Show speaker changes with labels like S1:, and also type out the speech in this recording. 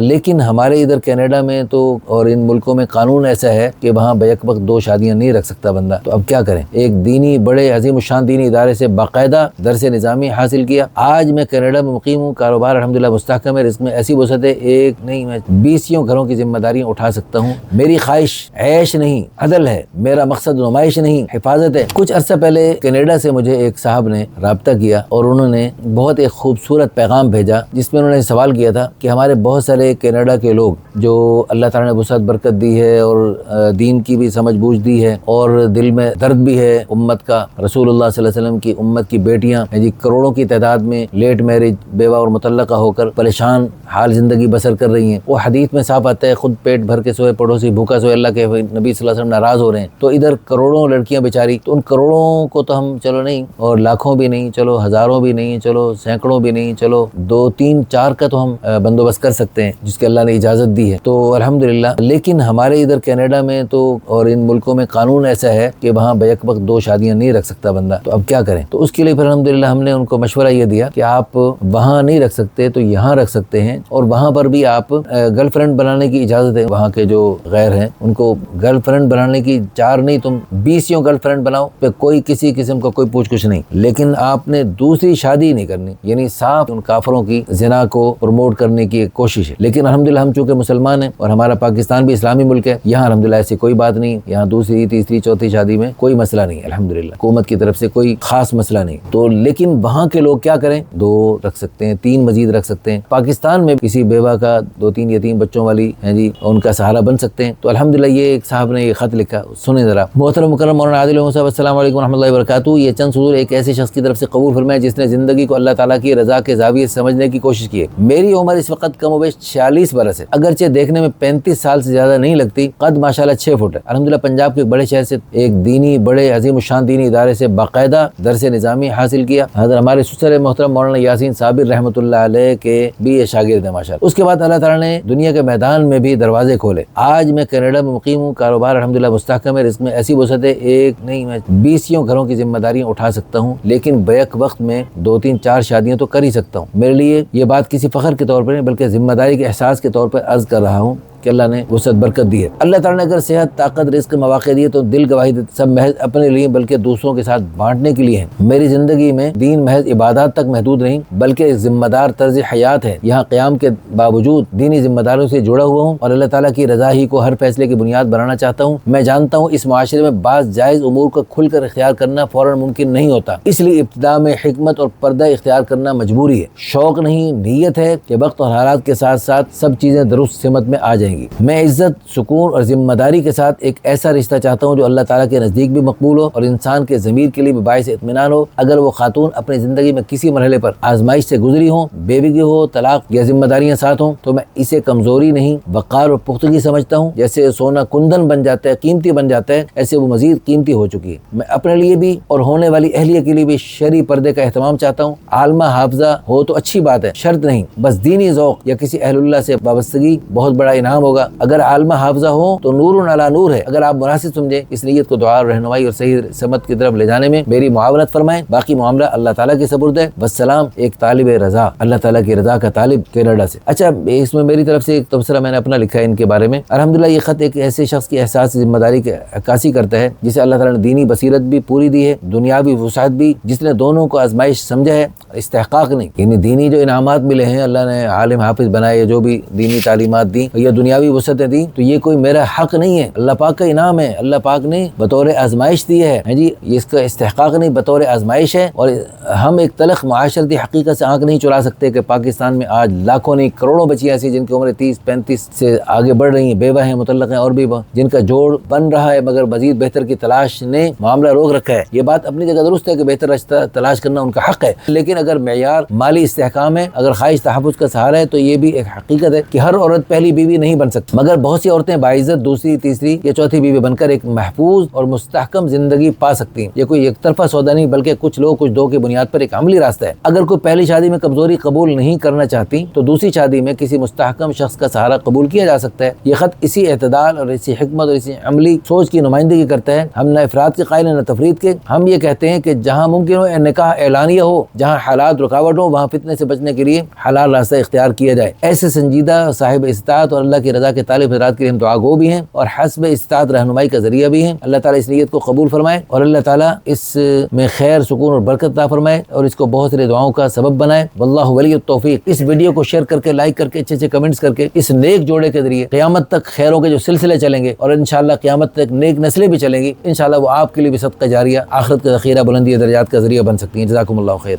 S1: لیکن ہمارے ادھر کینیڈا میں تو اور ان ملکوں میں قانون ایسا ہے کہ وہاں بیک وقت 2 شادیاں نہیں رکھ سکتا بندہ. تو اب کیا کریں؟ ایک دینی بڑے عظیم الشان دینی ادارے سے باقاعدہ درس نظامی حاصل کیا. آج میں کینیڈا میں مقیم ہوں، کاروبار الحمدللہ مستحکم ہے، رزق میں ایسی وسعت ہے ایک نہیں میں 20 گھروں کی ذمہ داریاں اٹھا سکتا ہوں. میری خواہش عیش نہیں عدل ہے، میرا مقصد نمائش نہیں حفاظت ہے. کچھ عرصہ پہلے کینیڈا سے مجھے ایک صاحب نے رابطہ کیا اور انہوں نے بہت ایک خوبصورت پیغام بھیجا جس میں انہوں نے سوال کیا تھا کہ ہمارے بہت سارے کینیڈا کے لوگ جو اللہ تعالیٰ نے وسعت برکت دی ہے اور دین کی بھی سمجھ بوجھ دی ہے اور دل میں درد بھی ہے امت کا، رسول اللہ صلی اللہ علیہ وسلم کی امت کی بیٹیاں کروڑوں کی تعداد میں لیٹ میرج بیوہ اور مطلقہ ہو کر پریشان حال زندگی بسر کر رہی ہیں. وہ حدیث میں صاف آتا ہے خود پیٹ بھر کے سوئے پڑوسی بھوکا سوئے، اللہ کے نبی صلی اللہ علیہ وسلم ناراض ہو رہے ہیں. تو ادھر کروڑوں لڑکیاں بیچاری، تو ان کروڑوں کو تو ہم چلو نہیں اور لاکھوں بھی نہیں، چلو ہزاروں بھی نہیں، چلو سینکڑوں بھی نہیں، چلو 2 3 4 کا تو ہم بندوبست کر سکتے ہیں جس کے اللہ نے اجازت دی ہے تو الحمدللہ. لیکن ہمارے ادھر کینیڈا میں تو اور ان ملکوں میں قانون ایسا ہے کہ وہاں بیک وقت 2 شادیاں نہیں رکھ سکتا بندہ. تو اب کیا کریں؟ تو اس کے لیے پھر الحمدللہ ہم نے ان کو مشورہ یہ دیا کہ آپ وہاں نہیں رکھ سکتے تو یہاں رکھ سکتے ہیں، اور وہاں پر بھی آپ گرل فرینڈ بنانے کی اجازت ہے. وہاں کے جو غیر ہیں ان کو گرل فرینڈ بنانے کی 4 نہیں تم 20 گرل فرینڈ بناؤ، پہ کوئی کسی قسم کا کوئی پوچھ کچھ نہیں. لیکن آپ نے دوسری شادی نہیں کرنی، یعنی صاف ان کافروں کی زنا کو پروموٹ کرنے کی ایک کوشش ہے. لیکن الحمدللہ ہم چونکہ مسلمان ہیں اور ہمارا پاکستان بھی اسلامی ملک ہے، یہاں الحمدللہ ایسی کوئی بات نہیں. یہاں دوسری تیسری چوتھی شادی میں کوئی مسئلہ نہیں، الحمدللہ حکومت کی طرف سے کوئی خاص مسئلہ نہیں. تو لیکن وہاں کے لوگ کیا کریں؟ 2 رکھ سکتے ہیں، 3 مزید رکھ سکتے ہیں. پاکستان میں کسی بیوہ کا 2-3 یتیم بچوں والی ہیں جی ان کا سہارا بن سکتے ہیں. تو الحمدللہ یہ ایک صاحب نے یہ خط لکھا، سنیں ذرا. محترم مکرم مولانا عادل صاحب السلام علیکم ورحمۃ اللہ وبرکاتہ. یہ چند سطور ایک ایسے شخص کی طرف سے قبول فرمائے جس نے زندگی کو اللہ تعالیٰ کی رضا کے زاویے سے سمجھنے کی کوشش کی ہے. میری عمر اس وقت کم و بیش 46 برس ہے، اگرچہ دیکھنے میں 35 سال سے زیادہ نہیں لگتی. قد ماشاءاللہ 6 فٹ ہے. الحمدللہ پنجاب کے ایک بڑے شہر سے ایک دینی بڑے عظیم الشان دینی ادارے سے باقاعدہ درس نظامی حاصل کیا. حضرت ہمارے سسر محترم مولانا یاسین صابر رحمۃ اللہ علیہ کے بھی یہ شاگرد ہیں ماشاءاللہ. اس کے بعد اللہ تعالیٰ نے دنیا کے میدان میں بھی دروازے کھولے. آج میں کینیڈا میں مقیم ہوں، کاروبار الحمدللہ مستحکم ہے، رزق میں ایسی وسعت ہے ایک نہیں میں 20 گھروں کی ذمہ داریاں اٹھا سکتا ہوں. لیکن بیک وقت میں 2 3 4 شادیاں تو کر ہی سکتا ہوں. میرے لیے یہ بات کسی فخر کے طور پر نہیں بلکہ ذمہ داری کے احساس کے طور پر عرض کر رہا ہوں کہ اللہ نے وسعت برکت دی ہے. اللہ تعالیٰ نے اگر صحت، طاقت، رزق، مواقع دیے تو دل گواہی سب محض اپنے لیے بلکہ دوسروں کے ساتھ بانٹنے کے لیے ہیں. میری زندگی میں دین محض عبادات تک محدود نہیں بلکہ ایک ذمہ دار طرز حیات ہے. یہاں قیام کے باوجود دینی ذمہ داریوں سے جڑا ہوا ہوں اور اللہ تعالیٰ کی رضا ہی کو ہر فیصلے کی بنیاد بنانا چاہتا ہوں. میں جانتا ہوں اس معاشرے میں بعض جائز امور کو کھل کر اختیار کرنا فوراً ممکن نہیں ہوتا، اس لیے ابتدا میں حکمت اور پردہ اختیار کرنا مجبوری ہے. شوق نہیں، نیت ہے کہ وقت اور حالات کے ساتھ ساتھ سب چیزیں درست سمت میں آ جائیں گی. میں عزت، سکون اور ذمہ داری کے ساتھ ایک ایسا رشتہ چاہتا ہوں جو اللہ تعالیٰ کے نزدیک بھی مقبول ہو اور انسان کے ضمیر کے لیے بھی باعث اطمینان ہو. اگر وہ خاتون اپنی زندگی میں کسی مرحلے پر آزمائش سے گزری ہوں، بیوگی ہو، طلاق یا ذمہ داریاں ساتھ ہوں، تو میں اسے کمزوری نہیں وقار اور پختگی سمجھتا ہوں. جیسے سونا کندن بن جاتا ہے، قیمتی بن جاتا ہے، ایسے وہ مزید قیمتی ہو چکی ہے. میں اپنے لیے بھی اور ہونے والی اہلیہ کے لیے بھی شرعی پردے کا اہتمام چاہتا ہوں. عالمہ حافظہ ہو تو اچھی بات ہے، شرط نہیں، بس دینی ذوق یا کسی اہل اللہ سے وابستگی بہت بڑا انعام ہوگا. اگر عالمہ حافظہ ہو تو نور علی نور ہے. اگر آپ مناسب سمجھیں اس نیت کو دعا اور رہنمائی اور صحیح سمت کی طرف لے جانے میں میری معاونت فرمائیں. باقی معاملہ اللہ تعالیٰ کے سپرد ہے. والسلام. ایک طالب رضا، اللہ تعالیٰ کی رضا کا طالب، کینیڈا سے. اچھا، اس میں میری طرف سے ایک تبصرہ میں نے اپنا لکھا ہے ان کے بارے میں. الحمدللہ یہ خط ایک ایسے شخص کی احساس ذمہ داری کی عکاسی کرتا ہے جسے اللہ تعالیٰ نے دینی بصیرت بھی پوری دی ہے، دنیاوی وسعت بھی، جس نے دونوں کو آزمائش سمجھا ہے، استحقاق نہیں. یعنی دینی جو انعامات ملے ہیں، اللہ نے عالم حافظ بنائے، جو بھی دینی تعلیمات دی یا دنیاوی وسعتیں دی، تو یہ کوئی میرا حق نہیں ہے، اللہ پاک کا انعام ہے. اللہ پاک نے بطور آزمائش دی ہے جی، اس کا استحقاق نہیں، بطور آزمائش ہے. اور ہم ایک تلخ معاشرتی حقیقت سے آنکھ نہیں چرا سکتے کہ پاکستان میں آج لاکھوں نہیں کروڑوں بچیاں ایسی جن کی عمر 30-35 سے آگے بڑھ رہی ہیں، بیوہ ہیں، مطلقہ ہیں، اور بھی جن کا جوڑ بن رہا ہے مگر مزید بہتر کی تلاش نے معاملہ روک رکھا ہے. یہ بات اپنی جگہ درست ہے کہ بہتر رشتہ تلاش کرنا ان کا حق ہے، لیکن اگر معیار مالی استحکام ہے، اگر خواہش تحفظ کا سہارا ہے، تو یہ بھی ایک حقیقت ہے کہ ہر عورت پہلی بیوی نہیں بن سکتی، مگر بہت سی عورتیں باعزت دوسری تیسری یا چوتھی بیوی بن کر ایک محفوظ اور مستحکم زندگی پا سکتی ہیں۔ یہ کوئی ایک طرفہ سودا نہیں بلکہ کچھ لوگ کچھ دو کی بنیاد پر ایک عملی راستہ ہے۔ اگر کوئی پہلی شادی میں کمزوری قبول نہیں کرنا چاہتی تو دوسری شادی میں کسی مستحکم شخص کا سہارا قبول کیا جا سکتا ہے۔ یہ خط اسی اعتدال اور اسی حکمت اور اسی عملی سوچ کی نمائندگی کرتا ہے۔ ہم نہ افراد کے قائل ہیں نہ تفرید کے۔ ہم یہ کہتے ہیں کہ جہاں ممکن ہو نکاح اعلانیہ ہو، جہاں حالات رکاوٹ ہو وہاں فتنے سے بچنے کے لیے حلال راستہ اختیار کیا جائے۔ ایسے سنجیدہ صاحب استطاعت اور اللہ کی رضا کے طالب حضرات کے لیے ہم دعا گو بھی ہیں اور حسب استطاعت رہنمائی کا ذریعہ بھی ہیں۔ اللہ تعالیٰ اس نیت کو قبول فرمائے اور اللہ تعالیٰ اس میں خیر سکون اور برکت عطا فرمائے اور اس کو بہت سارے دعاؤں کا سبب بنائے۔ واللہ ولی التوفیق۔ اس ویڈیو کو شیئر کر کے، لائک کر کے، اچھے اچھے کمنٹس کر کے اس نیک جوڑے کے ذریعے قیامت تک خیروں کے جو سلسلے چلیں گے اور انشاءاللہ قیامت تک نیک نسلیں بھی چلیں گی، انشاءاللہ وہ آپ کے لیے بھی صدقہ جاریہ، آخرت کا ذخیرہ، بلندی درجات کا ذریعہ بن سکتی ہیں۔ جزاکم اللہ خیر۔